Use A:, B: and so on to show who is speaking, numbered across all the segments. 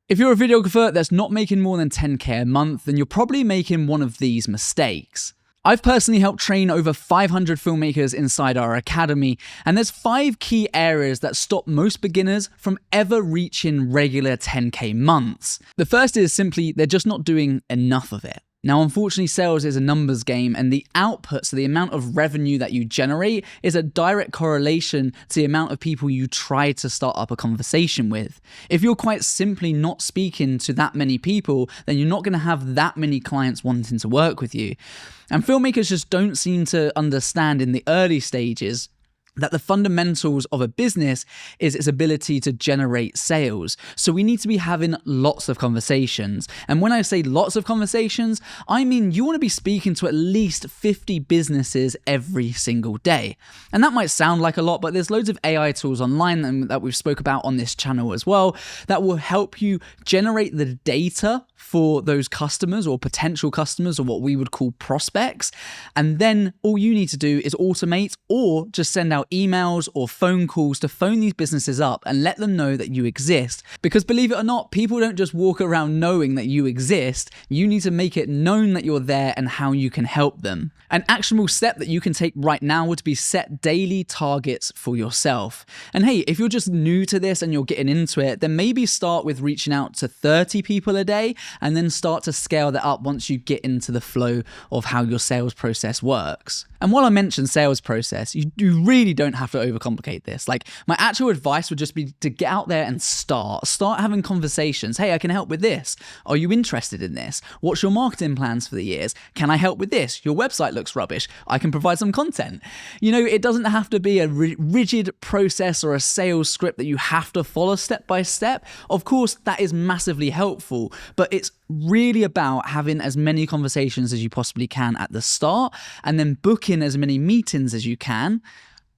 A: If you're a videographer that's not making more than 10K a month, then you're probably making one of these mistakes. I've personally helped train over 500 filmmakers inside our academy, and there's 5 key areas that stop most beginners from ever reaching regular 10K months. The first is simply they're just not doing enough of it. Now, unfortunately, sales is a numbers game, and the output, so the amount of revenue that you generate, is a direct correlation to the amount of people you try to start up a conversation with. If you're quite simply not speaking to that many people, then you're not going to have that many clients wanting to work with you. And filmmakers just don't seem to understand in the early stages that the fundamentals of a business is its ability to generate sales. So we need to be having lots of conversations. And when I say lots of conversations, I mean you want to be speaking to at least 50 businesses every single day. And that might sound like a lot, but there's loads of AI tools online that we've spoke about on this channel as well that will help you generate the data for those customers or potential customers, or what we would call prospects. And then all you need to do is automate or just send out emails or phone calls to phone these businesses up and let them know that you exist. Because believe it or not, people don't just walk around knowing that you exist. You need to make it known that you're there and how you can help them. An actionable step that you can take right now would be set daily targets for yourself. And hey, if you're just new to this and you're getting into it, then maybe start with reaching out to 30 people a day and then start to scale that up once you get into the flow of how your sales process works. And while I mentioned sales process, you really don't have to overcomplicate this. Like, my actual advice would just be to get out there and start having conversations. Hey, I can help with this. Are you interested in this? What's your marketing plans for the years? Can I help with this? Your website looks rubbish. I can provide some content. You know, it doesn't have to be a rigid process or a sales script that you have to follow step by step. Of course, that is massively helpful, but it's really about having as many conversations as you possibly can at the start, and then book in as many meetings as you can,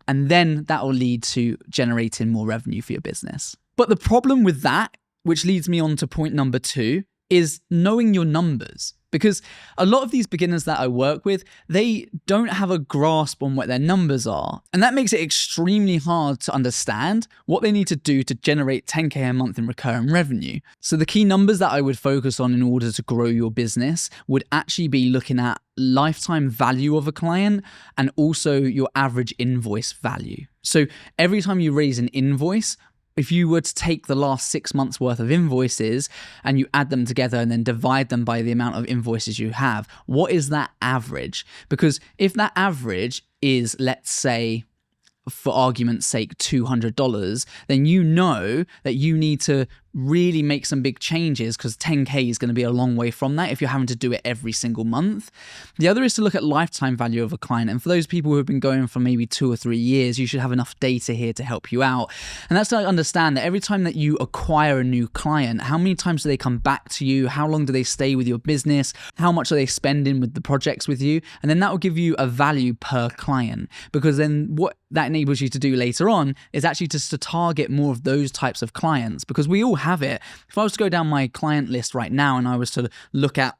A: and then that will lead to generating more revenue for your business. But the problem with that, which leads me on to point number 2, is knowing your numbers. Because a lot of these beginners that I work with, they don't have a grasp on what their numbers are. And that makes it extremely hard to understand what they need to do to generate 10K a month in recurring revenue. So the key numbers that I would focus on in order to grow your business would actually be looking at lifetime value of a client and also your average invoice value. So every time you raise an invoice, if you were to take the last 6 months worth of invoices and you add them together and then divide them by the amount of invoices you have, what is that average? Because if that average is, let's say, for argument's sake, $200, then you know that you need to really make some big changes, because 10K is going to be a long way from that if you're having to do it every single month. The other is to look at lifetime value of a client. And for those people who have been going for maybe 2 or 3 years, you should have enough data here to help you out. And that's to understand that every time that you acquire a new client, how many times do they come back to you? How long do they stay with your business? How much are they spending with the projects with you? And then that will give you a value per client, because then what that enables you to do later on is actually just to target more of those types of clients, because we all have it. If I was to go down my client list right now and I was to look at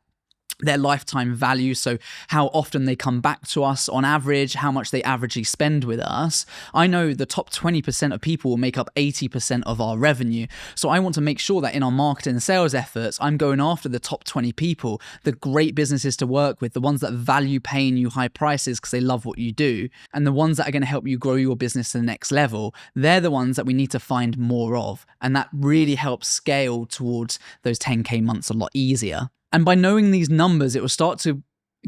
A: their lifetime value, so how often they come back to us on average, how much they averagely spend with us, I know the top 20% of people will make up 80% of our revenue. So I want to make sure that in our marketing and sales efforts, I'm going after the top 20 people, the great businesses to work with, the ones that value paying you high prices because they love what you do, and the ones that are going to help you grow your business to the next level. They're the ones that we need to find more of, and that really helps scale towards those 10K months a lot easier. And by knowing these numbers, it will start to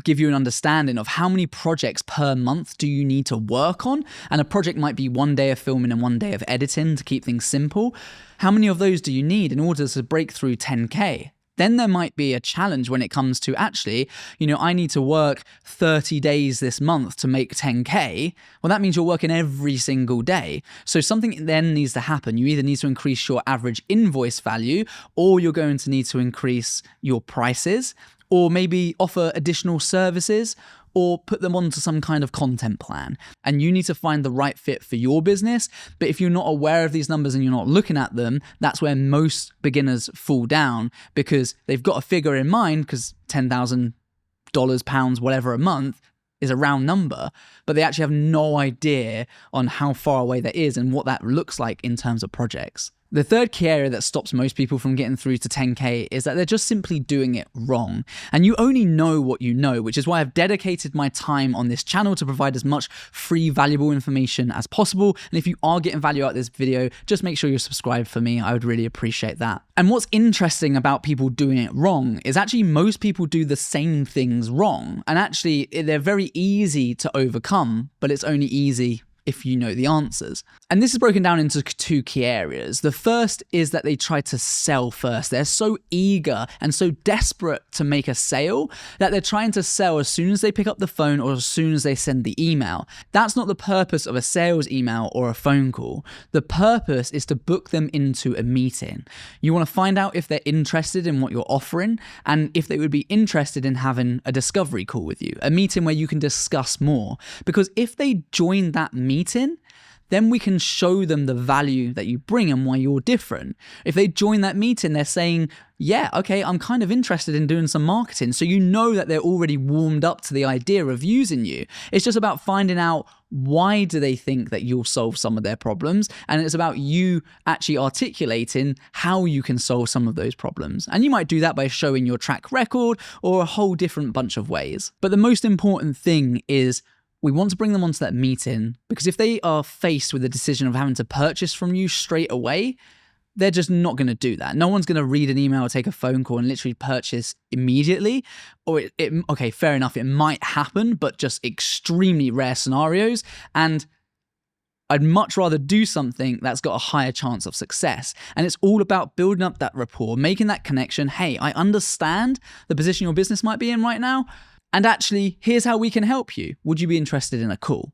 A: give you an understanding of how many projects per month do you need to work on. And a project might be 1 day of filming and 1 day of editing to keep things simple. How many of those do you need in order to break through 10K? Then there might be a challenge when it comes to actually, I need to work 30 days this month to make 10K. Well, that means you're working every single day. So something then needs to happen. You either need to increase your average invoice value, or you're going to need to increase your prices, or maybe offer additional services, or put them onto some kind of content plan. And you need to find the right fit for your business. But if you're not aware of these numbers and you're not looking at them, that's where most beginners fall down, because they've got a figure in mind, because $10,000, pounds, whatever a month is a round number, but they actually have no idea on how far away that is and what that looks like in terms of projects. The third key area that stops most people from getting through to 10K is that they're just simply doing it wrong. And you only know what you know, which is why I've dedicated my time on this channel to provide as much free, valuable information as possible. And if you are getting value out of this video, just make sure you're subscribed for me. I would really appreciate that. And what's interesting about people doing it wrong is actually most people do the same things wrong. And actually, they're very easy to overcome, but it's only easy if you know the answers. And this is broken down into two key areas. The first is that they try to sell first. They're so eager and so desperate to make a sale that they're trying to sell as soon as they pick up the phone or as soon as they send the email. That's not the purpose of a sales email or a phone call. The purpose is to book them into a meeting. You want to find out if they're interested in what you're offering and if they would be interested in having a discovery call with you, a meeting where you can discuss more. Because if they join that meeting, then we can show them the value that you bring and why you're different. If they join that meeting, they're saying, yeah, okay, I'm kind of interested in doing some marketing. So you know that they're already warmed up to the idea of using you. It's just about finding out why do they think that you'll solve some of their problems. And it's about you actually articulating how you can solve some of those problems. And you might do that by showing your track record or a whole different bunch of ways. But the most important thing is we want to bring them onto that meeting because if they are faced with the decision of having to purchase from you straight away, they're just not going to do that. No one's going to read an email or take a phone call and literally purchase immediately. Or okay, fair enough, it might happen, but just extremely rare scenarios. And I'd much rather do something that's got a higher chance of success. And it's all about building up that rapport, making that connection. Hey, I understand the position your business might be in right now. And actually, here's how we can help you. Would you be interested in a call?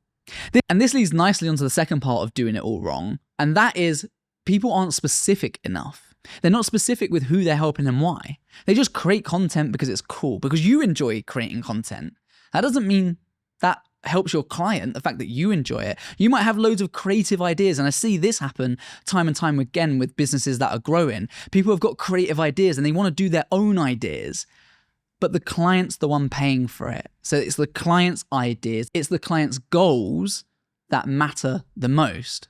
A: And this leads nicely onto the second part of doing it all wrong. And that is people aren't specific enough. They're not specific with who they're helping and why. They just create content because it's cool, because you enjoy creating content. That doesn't mean that helps your client, the fact that you enjoy it. You might have loads of creative ideas, and I see this happen time and time again with businesses that are growing. People have got creative ideas and they want to do their own ideas. But the client's the one paying for it. So it's the client's ideas, it's the client's goals that matter the most.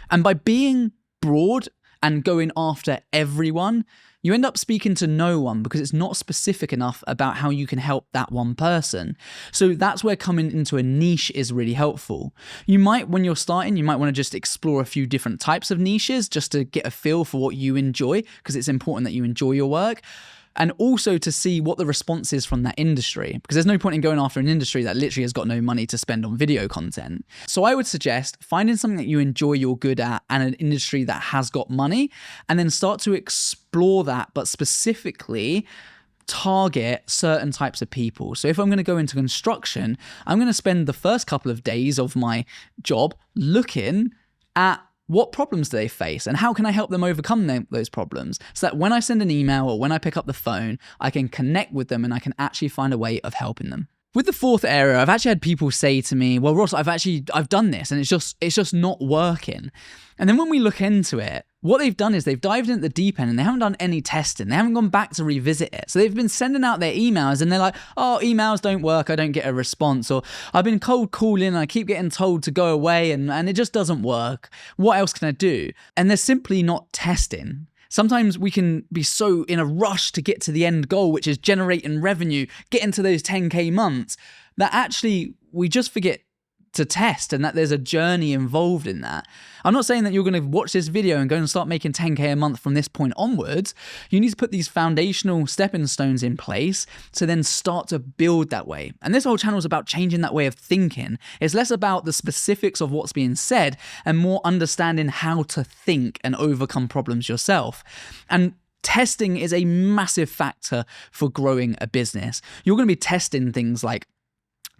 A: And by being broad and going after everyone, you end up speaking to no one because it's not specific enough about how you can help that one person. So that's where coming into a niche is really helpful. You might, when you're starting, you might want to just explore a few different types of niches just to get a feel for what you enjoy, because it's important that you enjoy your work. And also to see what the response is from that industry, because there's no point in going after an industry that literally has got no money to spend on video content. So I would suggest finding something that you enjoy, you're good at, and an industry that has got money, and then start to explore that, but specifically target certain types of people. So if I'm going to go into construction, I'm going to spend the first couple of days of my job looking at what problems do they face and how can I help them overcome those problems, so that when I send an email or when I pick up the phone, I can connect with them and I can actually find a way of helping them. With the fourth area, I've actually had people say to me, well, Ross, I've done this and it's just not working. And then when we look into it, what they've done is they've dived into the deep end and they haven't done any testing. They haven't gone back to revisit it. So they've been sending out their emails and they're like, oh, emails don't work. I don't get a response. Or I've been cold calling and I keep getting told to go away and it just doesn't work. What else can I do? And they're simply not testing. Sometimes we can be so in a rush to get to the end goal, which is generating revenue, get into those 10K months, that actually we just forget to test and that there's a journey involved in that. I'm not saying that you're going to watch this video and go and start making 10K a month from this point onwards. You need to put these foundational stepping stones in place to then start to build that way. And this whole channel is about changing that way of thinking. It's less about the specifics of what's being said and more understanding how to think and overcome problems yourself. And testing is a massive factor for growing a business. You're going to be testing things like,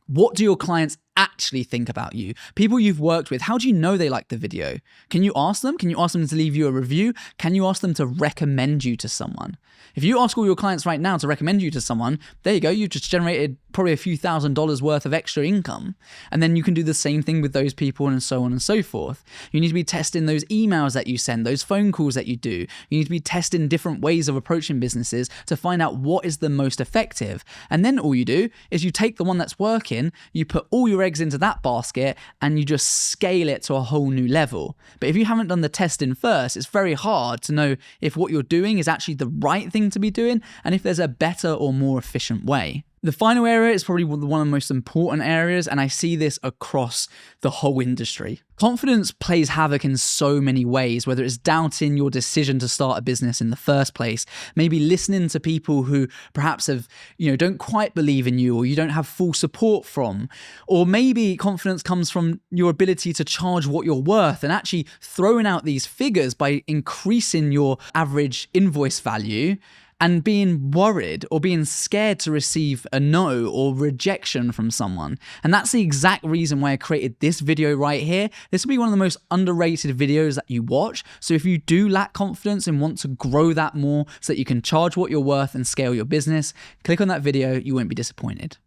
A: what do your clients actually think about you? People you've worked with, how do you know they like the video? Can you ask them? Can you ask them to leave you a review? Can you ask them to recommend you to someone? If you ask all your clients right now to recommend you to someone, there you go. You've just generated probably a few $1,000s worth of extra income. And then you can do the same thing with those people and so on and so forth. You need to be testing those emails that you send, those phone calls that you do. You need to be testing different ways of approaching businesses to find out what is the most effective. And then all you do is you take the one that's working, you put all your your eggs into that basket and you just scale it to a whole new level. But if you haven't done the testing first, it's very hard to know if what you're doing is actually the right thing to be doing and if there's a better or more efficient way. The final area is probably one of the most important areas, and I see this across the whole industry. Confidence plays havoc in so many ways, whether it's doubting your decision to start a business in the first place, maybe listening to people who perhaps don't quite believe in you or you don't have full support from, or maybe confidence comes from your ability to charge what you're worth and actually throwing out these figures by increasing your average invoice value and being worried or being scared to receive a no or rejection from someone. And that's the exact reason why I created this video right here. This will be one of the most underrated videos that you watch. So if you do lack confidence and want to grow that more so that you can charge what you're worth and scale your business, click on that video. You won't be disappointed.